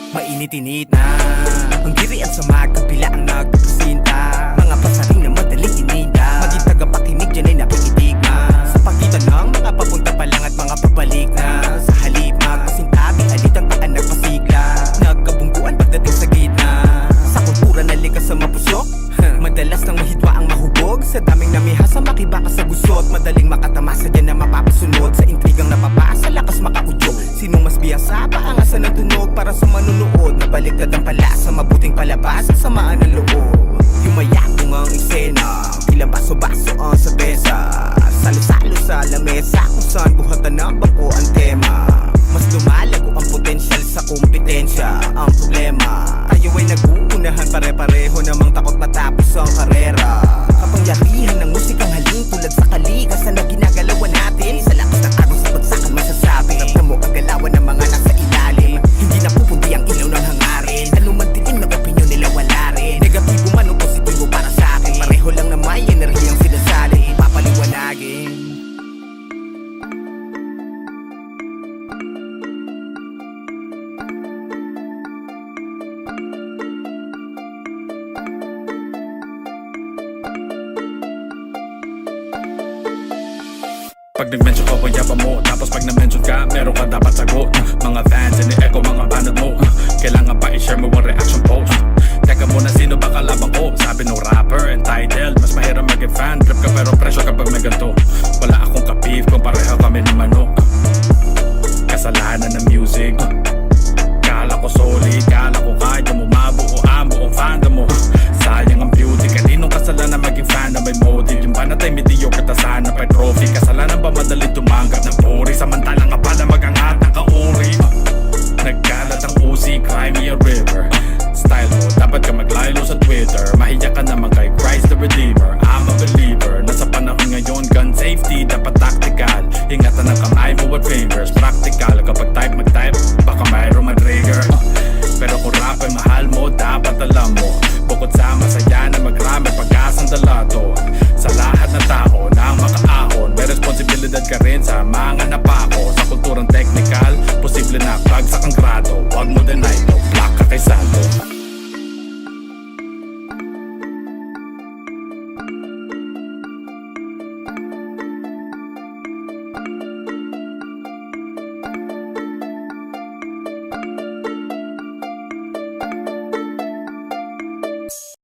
Mainit-init na ang girian sa magkabila ang nagpusinta. Mga pasaring na madaling ininda, maging tagapakinig dyan ay nakikinig na. Sa pagitan ng mga papunta pa lang at mga pabalik na. Sa halip magpasintabi, alit ang paan nagpasigla. Nagkabungguan pagdating sa gitna. Sa kultura na likas sa mapusok, madalas nang mahitwa ang mahubog. Sa daming namihasa makibaka sa gusot, madaling makatamasa dyan na mapapasunod. Sa intrigang napapasa, lakas makaudyok. Sinong mas biyasa, paangasan ng tunog para sa manunood. Nabaliktad ang palasa, mabuting palabas, samaan ng loob. Yumayabong ang eksena, ilang baso-baso ang sabesa. Salo-salo sa lamesa, kung saan buhatan ng bangko ang tema. Mas lumalago ang potensyal sa kompetensya. Ang problema, tayo ay nag-uunahan, pare-pareho namang takot matapos ang karera. Kapangyarihan ng musikang haling tulad sa kalikasan na ginagalawan natin. Sa lakas ng araw sa bagsakan masasabi, ramdam mo ang galawan ng mga nasa ilalim. Hindi napupundi ang ilaw ng hangarin. Anuman dilim ng opinyon nila wala rin. Negatibo man o positibo para sa akin, pareho lang na may enerhiyang sinasali. Papaliwanagin. Pag nag-mention ko, payapa mo. Tapos pag na-mention ka, meron ka dapat sagot. Mga fans, ini-echo mga banat mo. Kailangan pa i-share mo ang reaction post. Teka muna, sino ba kalaban ko? Sabi ng rapper, entitled. Mas mahirap maging fan. Trip ka pero presyo kapag may ganito.